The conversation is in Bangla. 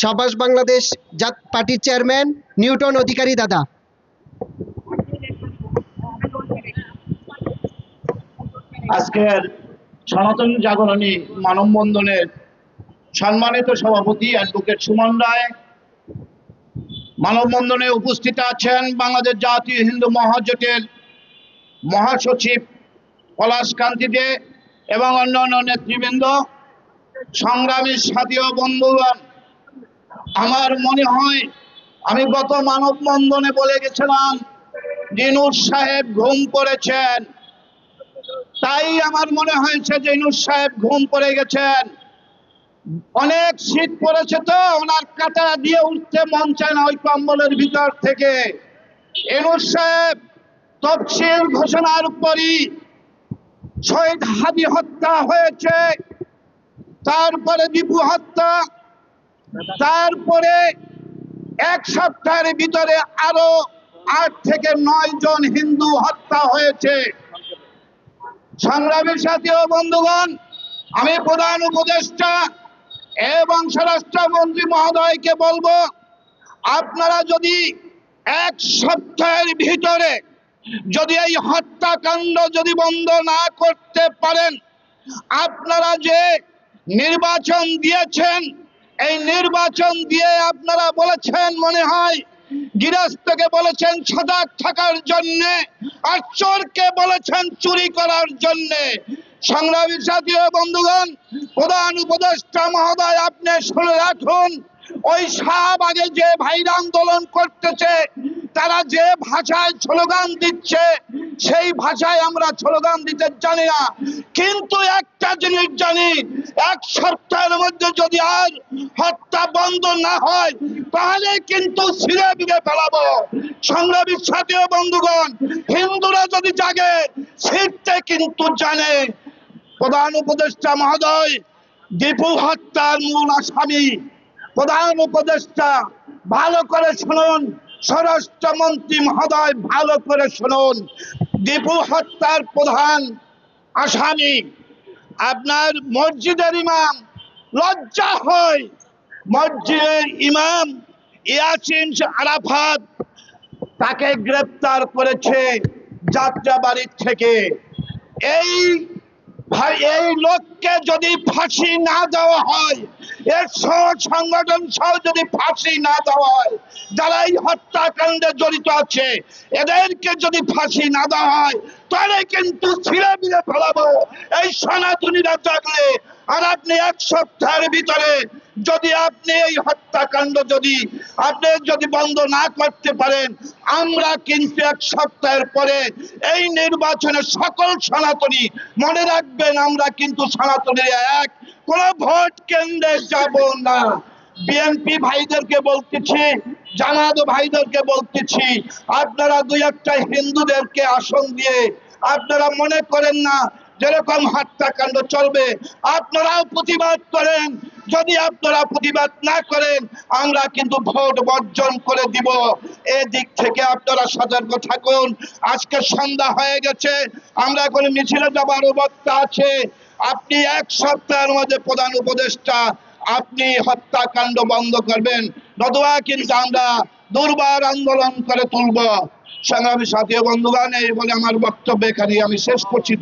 সাবাস বাংলাদেশ পার্টির চেয়ারম্যান নিউটন অধিকারী দাদা। আজকের সনাতন জাগরণী মানববন্ধনের সম্মানিত সভাপতি অ্যাডভোকেট সুমন রায়, মানববন্ধনে উপস্থিত আছেন বাংলাদেশ জাতীয় হিন্দু মহাজোটের মহাসচিব পলাশ কান্তি দে এবং অন্যান্য নেতৃবৃন্দ, সংগ্রামী সাথী ও বন্ধুগণ। আমার মনে হয় আমি গত মানববন্ধনে বলে গেছিলাম ইনুস সাহেব ঘুম পড়েছেন, তাই আমার মনে হয়েছে যে ইনুস সাহেব ঘুম পড়ে গেছেন। অনেক শীত পড়েছে তো ওনার কাটা দিয়ে উঠতে মন চায় না ওই কম্বলের ভিতর থেকে। ইনুস সাহেব তফসিল ঘোষণার পরই শহীদ হাদি হত্যা হয়েছে, তারপরে দীপু হত্যা, তারপরে এক সপ্তাহের ভিতরে আরো 8 থেকে 9 জন হিন্দু হত্যা হয়েছে। সংগ্রামী সাথী ও বন্ধুগণ, আমি প্রধান উপদেষ্টা এবং স্বরাষ্ট্রমন্ত্রী মহোদয়কে বলবো, আপনারা যদি এক সপ্তাহের ভিতরে যদি এই হত্যাকাণ্ড যদি বন্ধ না করতে পারেন, আপনারা যে নির্বাচন দিয়েছেন এই নির্বাচন দিয়ে আপনারা বলেছেন, মনে হয় গৃহস্থকে বলেছেন সজাগ থাকার জন্য আর চোরকে বলেছেন চুরি করার জন্য। সংগ্রামী সাথী ও বন্ধুগণ, প্রধান উপদেষ্টা মহোদয় আপনি শুনে রাখুন, ওই শাহবাগে যে ভাইরা আন্দোলন করতেছে তারা যে ভাষায় স্লোগান দিচ্ছে সেই ভাষায় আমরা স্লোগান দিতে জানি না, কিন্তু একটা জিনিস জানি, এক সপ্তাহের মধ্যে যদি আর হত্যা বন্ধ না হয় তাহলে কিন্তু ছিঁড়ে বিড়ে ফেলাবো। সংগ্রামী সাথী ও বন্ধুগণ, হিন্দুরা যদি জাগে ছিঁড়তে কিন্তু জানে। প্রধান উপদেষ্টা মহোদয়, দীপু হত্যার মূল আসামি প্রধান উপদেষ্টা, ভালো করে শুনুন। স্বরাষ্ট্রমন্ত্রী মহোদয় ভালো করে শুনুন, দীপু হত্যার প্রধান আসামি আপনার মসজিদের ইমাম। লজ্জা হয়, মসজিদের ইমাম ইয়াসিন আরাফাত তাকে গ্রেফতার করেছে যাত্রাবাড়ির থেকে। এই লোককে যদি ফাঁসি না দেওয়া হয়, এর সংগঠন সহ যদি ফাঁসি না দেওয়া হয়, যারা এই হত্যাকাণ্ডে জড়িত আছে এদেরকে যদি ফাঁসি না দেওয়া হয় তাহলে কিন্তু ছিঁড়ে বিড়ে ফেলাবো এই সনাতনীরা জাগলে। আর আপনি এক সপ্তাহের ভিতরে যদি আপনি এই হত্যাকাণ্ড যদি বন্ধ না করতে পারেন, আমরা কিন্তু এক সপ্তাহের পরে এই নির্বাচনে সকল সনাতনী মনে রাখবেন, আমরা কিন্তু সনাতনী এক, কোন ভোট কেন্দ্রে যাব না। বিএনপি ভাইদেরকে বলতেছি, জামাত ভাইদেরকে বলতেছি, আপনারা 2-1টা হিন্দুদেরকে আসন দিয়ে আপনারা মনে করেন না যেরকম হত্যাকাণ্ড চলবে, আপনারাও প্রতিবাদ করেন। যদি আপনারা প্রতিবাদ না করেন আমরা কিন্তু ভোট বর্জন করে দিব। এদিক থেকে আপনারা সতর্ক থাকুন। আজকে সন্ধ্যা হয়ে গেছে, আমরা এখন মিছিলে যাবার অবস্থা আছে। আপনি এক সপ্তাহের মধ্যে প্রধান উপদেষ্টা আপনি হত্যাকাণ্ড বন্ধ করবেন, নতুবা কিন্তু আমরা দুর্বার আন্দোলন করে তুলব। সংগ্রামী সাথী বন্ধুগণ, এই বলে আমার বক্তব্য এখানে আমি শেষ করছি।